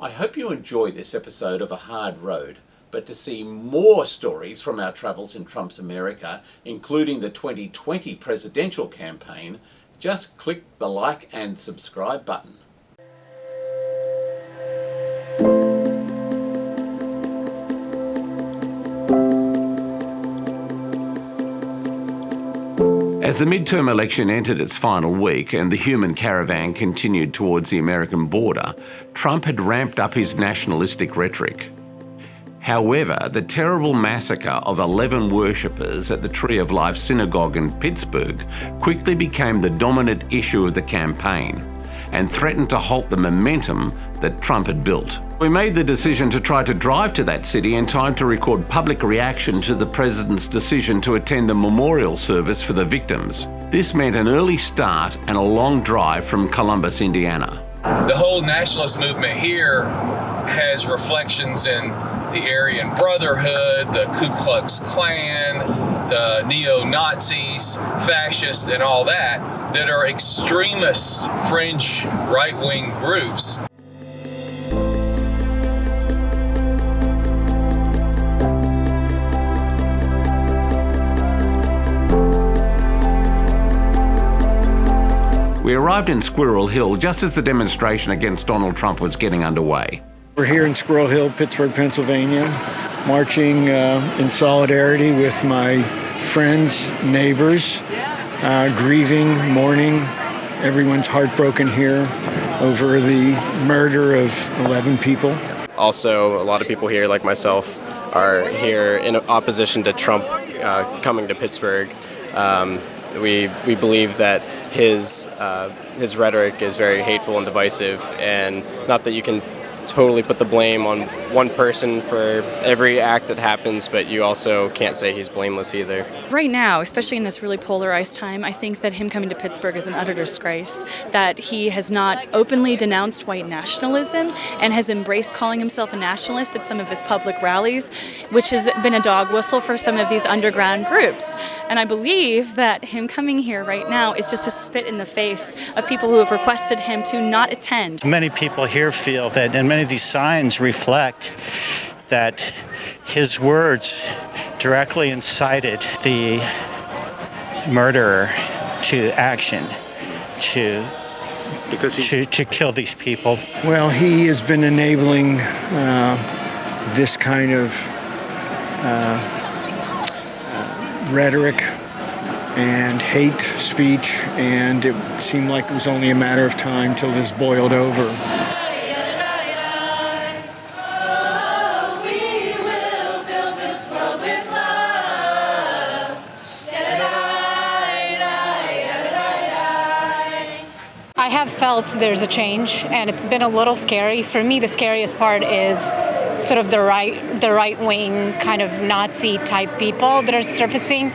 I hope you enjoy this episode of A Hard Road, but to see more stories from our travels in Trump's America, including the 2020 presidential campaign, just click the like and subscribe button. As the midterm election entered its final week and the human caravan continued towards the American border, Trump had ramped up his nationalistic rhetoric. However, the terrible massacre of 11 worshippers at the Tree of Life Synagogue in Pittsburgh quickly became the dominant issue of the campaign and threatened to halt the momentum that Trump had built. We made the decision to try to drive to that city in time to record public reaction to the president's decision to attend the memorial service for the victims. This meant an early start and a long drive from Columbus, Indiana. The whole nationalist movement here has reflections in the Aryan Brotherhood, the Ku Klux Klan, the neo-Nazis, fascists, and all that are extremist, fringe, right-wing groups. We arrived in Squirrel Hill just as the demonstration against Donald Trump was getting underway. We're here in Squirrel Hill, Pittsburgh, Pennsylvania, marching in solidarity with my friends, neighbors, grieving, mourning. Everyone's heartbroken here over the murder of 11 people. Also, a lot of people here, like myself, are here in opposition to Trump coming to Pittsburgh. We believe that his rhetoric is very hateful and divisive, and not that you can totally put the blame on one person for every act that happens, but you also can't say he's blameless either. Right now, especially in this really polarized time, I think that him coming to Pittsburgh is an utter disgrace, that he has not openly denounced white nationalism and has embraced calling himself a nationalist at some of his public rallies, which has been a dog whistle for some of these underground groups. And I believe that him coming here right now is just a spit in the face of people who have requested him to not attend. Many people here feel that, and many of these signs reflect that his words directly incited the murderer to action, to kill these people. Well, he has been enabling this kind of rhetoric and hate speech, and it seemed like it was only a matter of time till this boiled over. I have felt there's a change, and it's been a little scary. For me, the scariest part is sort of the right-wing kind of Nazi-type people that are surfacing.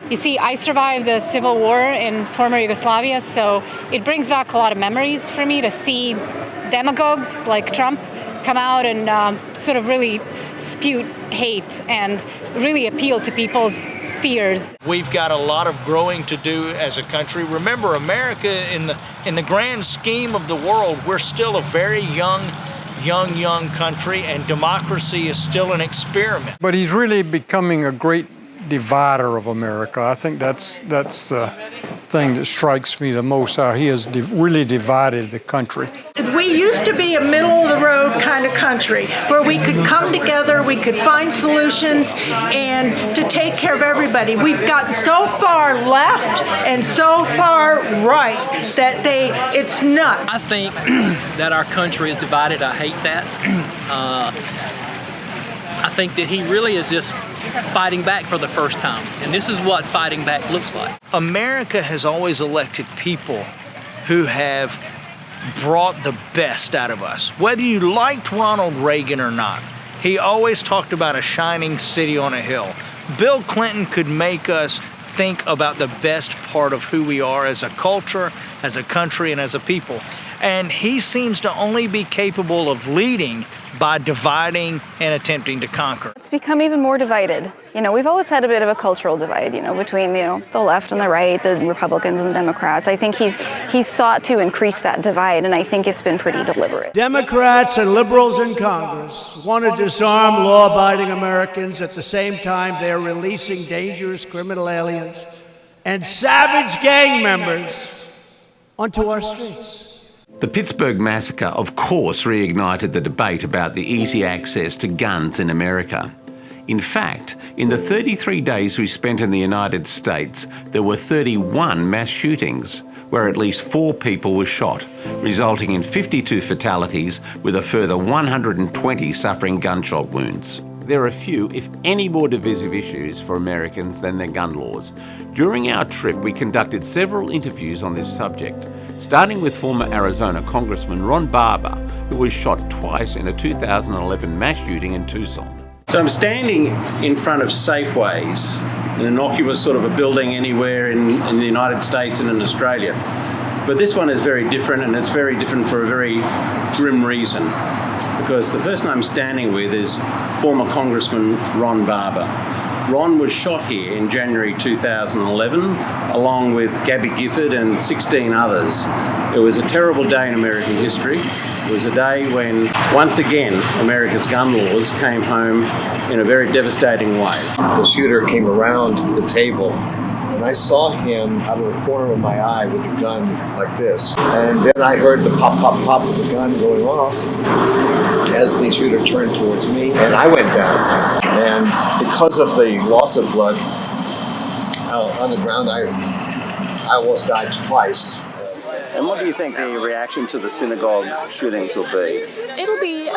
You see, I survived the civil war in former Yugoslavia, so it brings back a lot of memories for me to see demagogues like Trump come out and sort of really spew hate and really appeal to people's fears. We've got a lot of growing to do as a country. Remember, America, in the grand scheme of the world, we're still a very young country, and democracy is still an experiment. But he's really becoming a great divider of America. I think that's the thing that strikes me the most, how he has really divided the country. We used to be a middle-of-the-road kind of country where we could come together, we could find solutions, and to take care of everybody. We've gotten so far left and so far right that it's nuts. I think that our country is divided. I hate that. I think that he really is just fighting back for the first time. And this is what fighting back looks like. America has always elected people who have brought the best out of us. Whether you liked Ronald Reagan or not, he always talked about a shining city on a hill. Bill Clinton could make us think about the best part of who we are as a culture, as a country, and as a people. And he seems to only be capable of leading by dividing and attempting to conquer. It's become even more divided. We've always had a bit of a cultural divide, between, the left and the right, the Republicans and the Democrats. I think he's sought to increase that divide, and I think it's been pretty deliberate. Democrats and liberals in Congress want to disarm law-abiding Americans. At the same time, they're releasing dangerous criminal aliens and savage gang members onto our streets. The Pittsburgh massacre, of course, reignited the debate about the easy access to guns in America. In fact, in the 33 days we spent in the United States, there were 31 mass shootings, where at least 4 people were shot, resulting in 52 fatalities, with a further 120 suffering gunshot wounds. There are few, if any, more divisive issues for Americans than their gun laws. During our trip, we conducted several interviews on this subject, starting with former Arizona Congressman Ron Barber, who was shot twice in a 2011 mass shooting in Tucson. So I'm standing in front of Safeways, an innocuous sort of a building anywhere in the United States and in Australia. But this one is very different, and it's very different for a very grim reason. Because the person I'm standing with is former Congressman Ron Barber. Ron was shot here in January 2011, along with Gabby Gifford and 16 others. It was a terrible day in American history. It was a day when, once again, America's gun laws came home in a very devastating way. The shooter came around the table, and I saw him out of the corner of my eye with a gun like this. And then I heard the pop, pop, pop of the gun going off as the shooter turned towards me, and I went down. And because of the loss of blood on the ground, I almost died twice. And what do you think the reaction to the synagogue shootings will be? It'll be,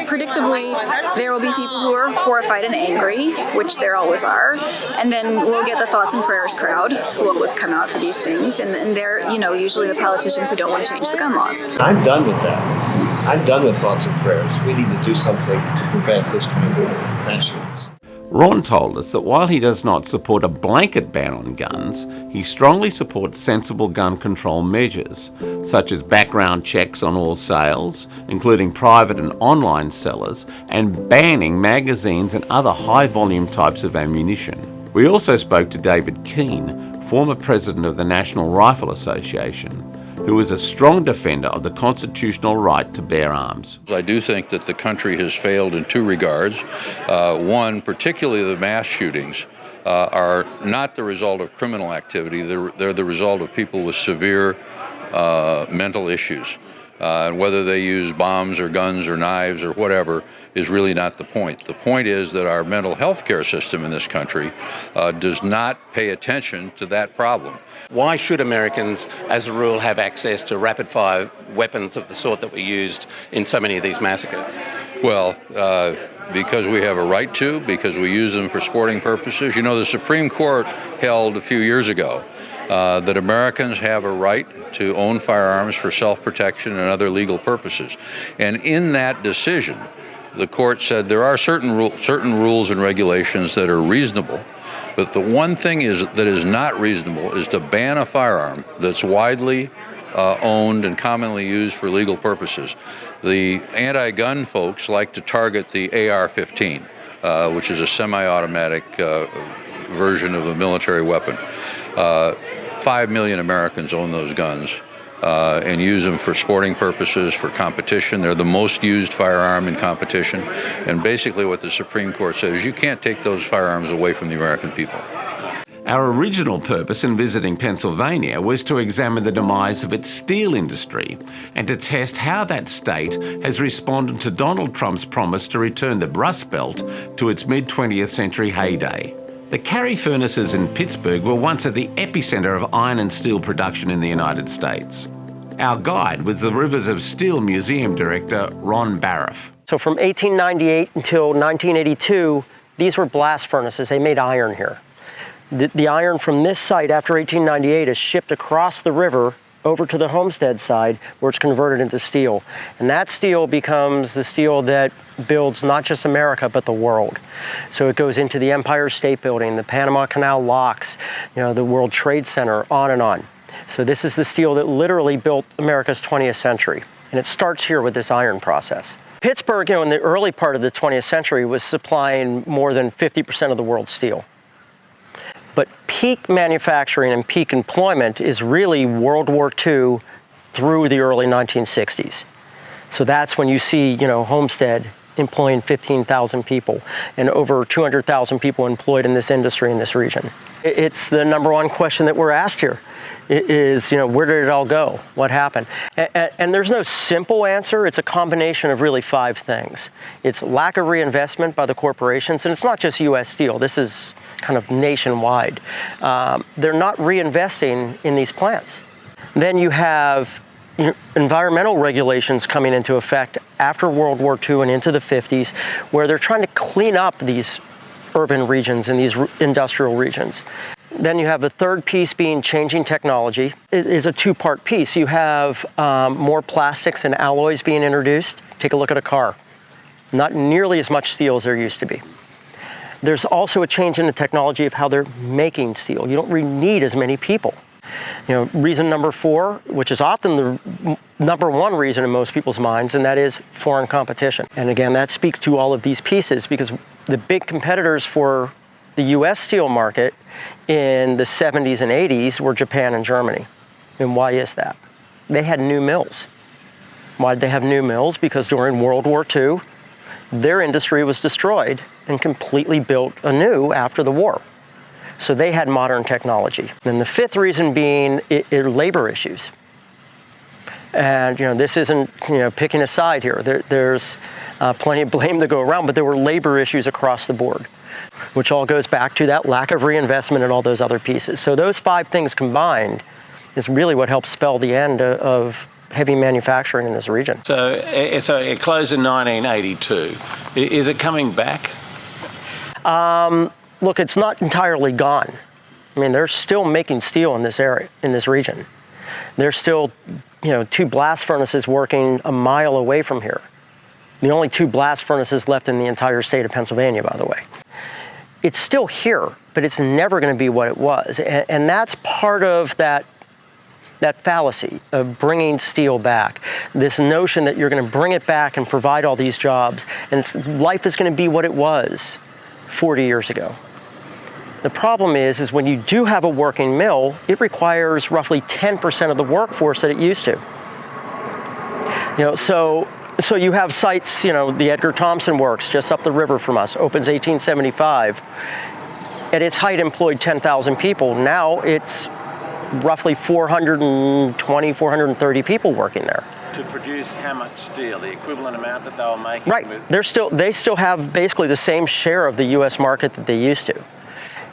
predictably, there will be people who are horrified and angry, which there always are, and then we'll get the thoughts and prayers crowd who always come out for these things, and they're, usually the politicians who don't want to change the gun laws. I'm done with that. I'm done with thoughts and prayers. We need to do something to prevent this kind of mass shootings. Ron told us that while he does not support a blanket ban on guns, he strongly supports sensible gun control measures, such as background checks on all sales, including private and online sellers, and banning magazines and other high-volume types of ammunition. We also spoke to David Keene, former president of the National Rifle Association, who is a strong defender of the constitutional right to bear arms. I do think that the country has failed in 2 regards. One, particularly the mass shootings, are not the result of criminal activity. They're the result of people with severe mental issues. And whether they use bombs or guns or knives or whatever is really not the point. The point is that our mental health care system in this country does not pay attention to that problem. Why should Americans, as a rule, have access to rapid-fire weapons of the sort that were used in so many of these massacres? Well, because we have a right to, because we use them for sporting purposes. The Supreme Court held a few years ago that Americans have a right to own firearms for self-protection and other legal purposes. And in that decision, the court said there are certain rules and regulations that are reasonable, but the one thing that is not reasonable is to ban a firearm that's widely owned and commonly used for legal purposes. The anti-gun folks like to target the AR-15, which is a semi-automatic version of a military weapon. 5 million Americans own those guns and use them for sporting purposes, for competition. They're the most used firearm in competition. And basically what the Supreme Court said is you can't take those firearms away from the American people. Our original purpose in visiting Pennsylvania was to examine the demise of its steel industry and to test how that state has responded to Donald Trump's promise to return the Rust Belt to its mid-20th century heyday. The Carey furnaces in Pittsburgh were once at the epicenter of iron and steel production in the United States. Our guide was the Rivers of Steel Museum director, Ron Bariff. So from 1898 until 1982, these were blast furnaces. They made iron here. The iron from this site after 1898 is shipped across the river over to the Homestead side where it's converted into steel. And that steel becomes the steel that builds not just America, but the world. So it goes into the Empire State Building, the Panama Canal locks, the World Trade Center, on and on. So this is the steel that literally built America's 20th century. And it starts here with this iron process. Pittsburgh, in the early part of the 20th century was supplying more than 50% of the world's steel. But peak manufacturing and peak employment is really World War II through the early 1960s. So that's when you see, Homestead employing 15,000 people and over 200,000 people employed in this industry in this region. It's the number one question that we're asked here is, where did it all go? What happened? And there's no simple answer. It's a combination of really 5 things. It's lack of reinvestment by the corporations, and it's not just U.S. Steel. This is kind of nationwide. They're not reinvesting in these plants. Then you have environmental regulations coming into effect after World War II and into the 50s, where they're trying to clean up these urban regions and these industrial regions. Then you have the third piece being changing technology. It is a 2-part piece. You have more plastics and alloys being introduced. Take a look at a car. Not nearly as much steel as there used to be. There's also a change in the technology of how they're making steel. You don't really need as many people. Reason number 4, which is often the number 1 reason in most people's minds, and that is foreign competition. And again, that speaks to all of these pieces, because the big competitors for the U.S. steel market in the 70s and 80s were Japan and Germany. And why is that? They had new mills. Why did they have new mills? Because during World War II, their industry was destroyed and completely built anew after the war. So they had modern technology. And the 5th reason being labor issues. And this isn't picking a side here. There's plenty of blame to go around, but there were labor issues across the board, which all goes back to that lack of reinvestment and all those other pieces. So those 5 things combined is really what helps spell the end of heavy manufacturing in this region. So it closed in 1982. Is it coming back? Look, it's not entirely gone. I mean, they're still making steel in this area, in this region. There's still, 2 blast furnaces working a mile away from here. The only 2 blast furnaces left in the entire state of Pennsylvania, by the way. It's still here, but it's never going to be what it was. And that's part of that fallacy of bringing steel back. This notion that you're going to bring it back and provide all these jobs, and life is going to be what it was 40 years ago. The problem is when you do have a working mill, it requires roughly 10% of the workforce that it used to. So you have sites, the Edgar Thomson Works just up the river from us, opens 1875. At its height employed 10,000 people. Now it's roughly 420, 430 people working there. To produce how much steel? The equivalent amount that they were making? Right. They still have basically the same share of the U.S. market that they used to.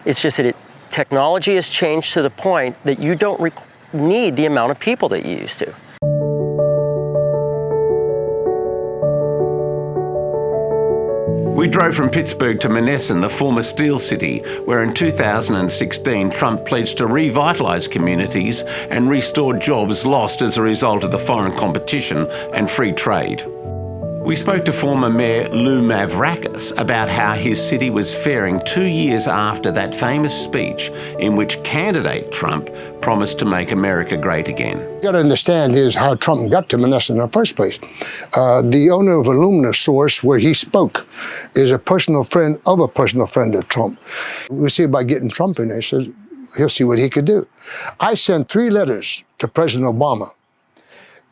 It's just that technology has changed to the point that you don't need the amount of people that you used to. We drove from Pittsburgh to Monessen, the former steel city, where in 2016 Trump pledged to revitalise communities and restore jobs lost as a result of the foreign competition and free trade. We spoke to former Mayor Lou Mavrakis about how his city was faring 2 years after that famous speech in which candidate Trump promised to make America great again. You got to understand is how Trump got to Monessen in the first place. The owner of Illumina Source, where he spoke, is a personal friend of Trump. We'll see about getting Trump in there. So he'll see what he could do. I sent 3 letters to President Obama,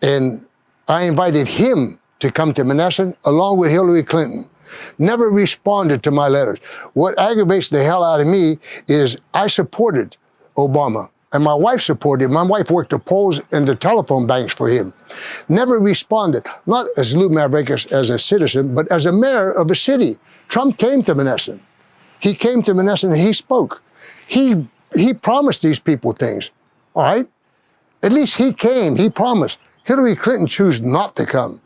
and I invited him to come to Monessen along with Hillary Clinton. Never responded to my letters. What aggravates the hell out of me is I supported Obama, and my wife supported him. My wife worked the polls and the telephone banks for him. Never responded, not as Lou Mavrakis as a citizen, but as a mayor of a city. Trump came to Monessen. He came to Monessen and he spoke. He promised these people things, all right? At least he came, he promised. Hillary Clinton chose not to come.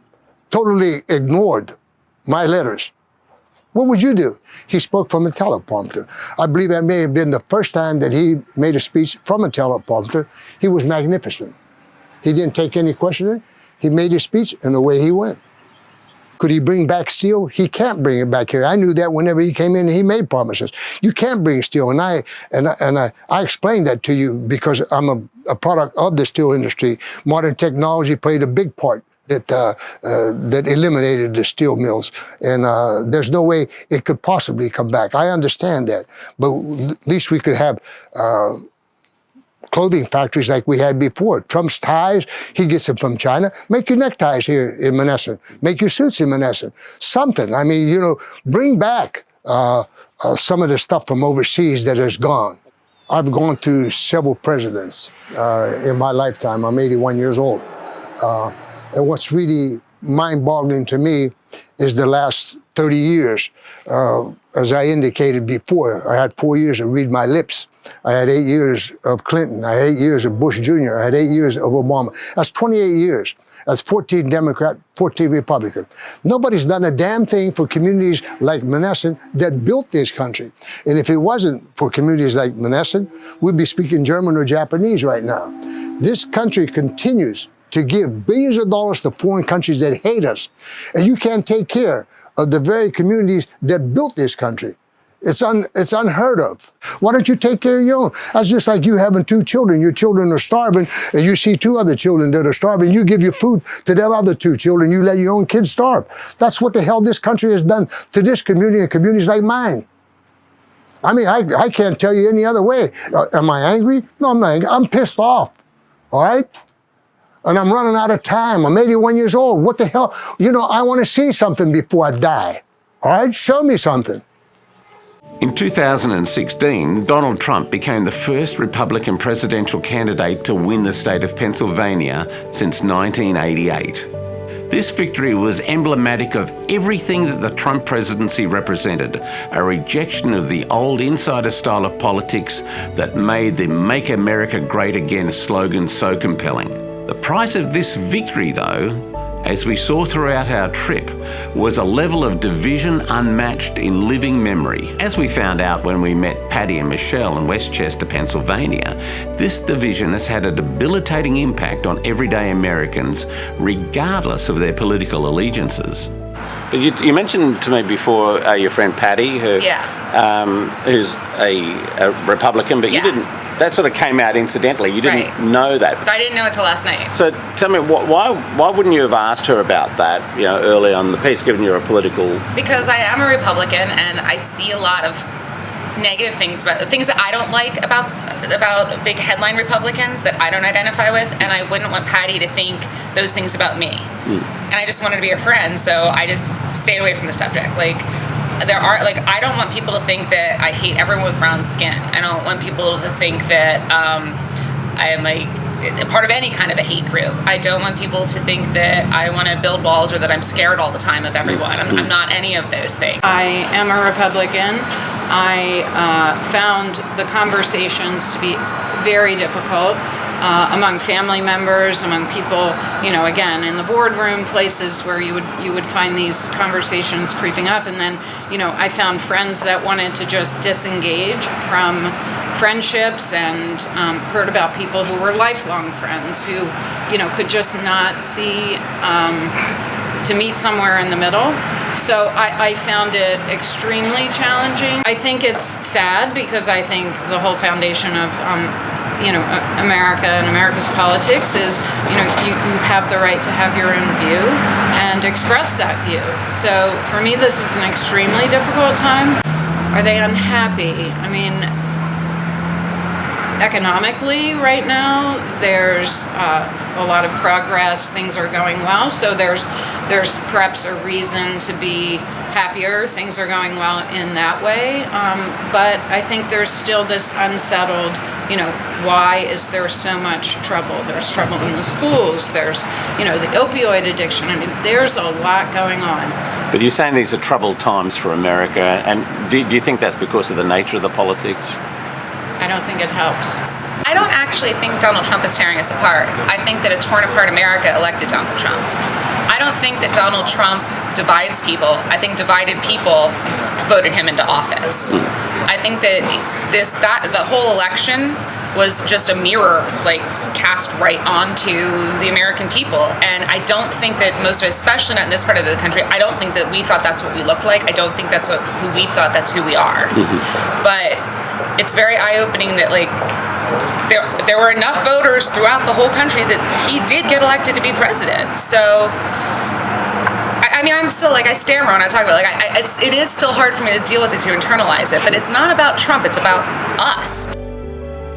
Totally ignored my letters. What would you do? He spoke from a teleprompter. I believe that may have been the first time that he made a speech from a teleprompter. He was magnificent. He didn't take any questioning. He made his speech and away he went. Could he bring back steel? He can't bring it back here. I knew that whenever he came in and he made promises. You can't bring steel, and I explained that to you because I'm a product of the steel industry. Modern technology played a big part that eliminated the steel mills, and there's no way it could possibly come back. I understand that, but at least we could have clothing factories like we had before. Trump's ties, he gets them from China. Make your neckties here in Monessen. Make your suits in Monessen. Something. I mean, you know, bring back some of the stuff from overseas that is gone. I've gone through several presidents in my lifetime. I'm 81 years old. And what's really mind-boggling to me is the last 30 years. As I indicated before, I had 4 years to read my lips. I had 8 years of Clinton. I had 8 years of Bush Jr. I had 8 years of Obama. That's 28 years. That's 14 Democrat, 14 Republican. Nobody's done a damn thing for communities like Monessen that built this country. And if it wasn't for communities like Monessen, we'd be speaking German or Japanese right now. This country continues to give billions of dollars to foreign countries that hate us. And you can't take care of the very communities that built this country. It's unheard of. Why don't you take care of your own? That's just like you having 2 children. Your children are starving, and you see 2 other children that are starving. You give your food to them other 2 children. You let your own kids starve. That's what the hell this country has done to this community and communities like mine. I mean, I can't tell you any other way. Am I angry? No, I'm not angry. I'm pissed off, all right? And I'm running out of time. I'm 81 years old. What the hell? You know, I want to see something before I die, all right? Show me something. In 2016, Donald Trump became the first Republican presidential candidate to win the state of Pennsylvania since 1988. This victory was emblematic of everything that the Trump presidency represented, a rejection of the old insider style of politics that made the Make America Great Again slogan so compelling. The price of this victory, though, as we saw throughout our trip, was a level of division unmatched in living memory. As we found out when we met Patty and Michelle in Westchester, Pennsylvania, this division has had a debilitating impact on everyday Americans, regardless of their political allegiances. You mentioned to me before your friend Patty, who's a Republican, but you didn't. That sort of came out incidentally. You didn't know that. I didn't know it till last night. So tell me, why wouldn't you have asked her about that, you know, early on in the piece, given you're a political... Because I am a Republican, and I see a lot of negative things about things that I don't like about big headline Republicans that I don't identify with, and I wouldn't want Patty to think those things about me. And I just wanted to be her friend, so I just stayed away from the subject. I don't want people to think that I hate everyone with brown skin. I don't want people to think that I am part of any kind of a hate group. I don't want people to think that I want to build walls or that I'm scared all the time of everyone. I'm not any of those things. I am a Republican. I found the conversations to be very difficult. Among family members, among people, you know, again, in the boardroom, places where you would find these conversations creeping up. And then, you know, I found friends that wanted to just disengage from friendships, and heard about people who were lifelong friends who, you know, could just not see to meet somewhere in the middle. So I found it extremely challenging. I think it's sad because I think the whole foundation of America and America's politics is, you know, you have the right to have your own view and express that view. So for me, this is an extremely difficult time. Are they unhappy? I mean, economically right now, there's a lot of progress. Things are going well. So there's perhaps a reason to be happier. Things are going well in that way. But I think there's still this unsettled, you know, why is there so much trouble? There's trouble in the schools. There's, you know, the opioid addiction. I mean, there's a lot going on. But you're saying these are troubled times for America, and do you think that's because of the nature of the politics? I don't think it helps. I don't actually think Donald Trump is tearing us apart. I think that a torn apart America elected Donald Trump. I don't think that Donald Trump divides people. I think divided people voted him into office. I think that the whole election was just a mirror, like cast right onto the American people. And I don't think that most of us, especially not in this part of the country, I don't think that we thought that's what we look like. I don't think that's who we thought that's who we are. But it's very eye-opening that like there were enough voters throughout the whole country that he did get elected to be president. So I mean, I'm still like, I stammer when I talk about it. Like, it is still hard for me to deal with it, to internalize it, but it's not about Trump, it's about us.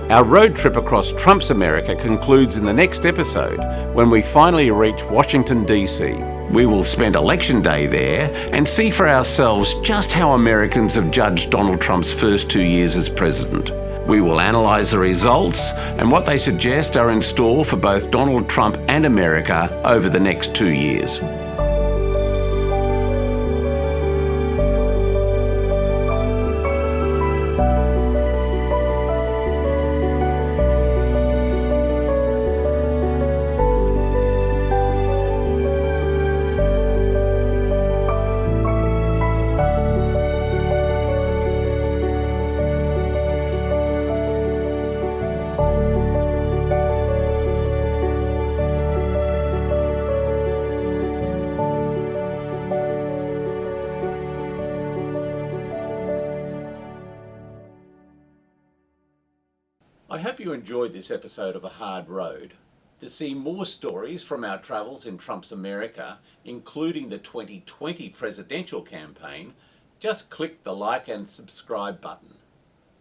Our road trip across Trump's America concludes in the next episode when we finally reach Washington, D.C. We will spend Election Day there and see for ourselves just how Americans have judged Donald Trump's first 2 years as president. We will analyse the results and what they suggest are in store for both Donald Trump and America over the next 2 years. I hope you enjoyed this episode of A Hard Road. To see more stories from our travels in Trump's America, including the 2020 presidential campaign, just click the like and subscribe button.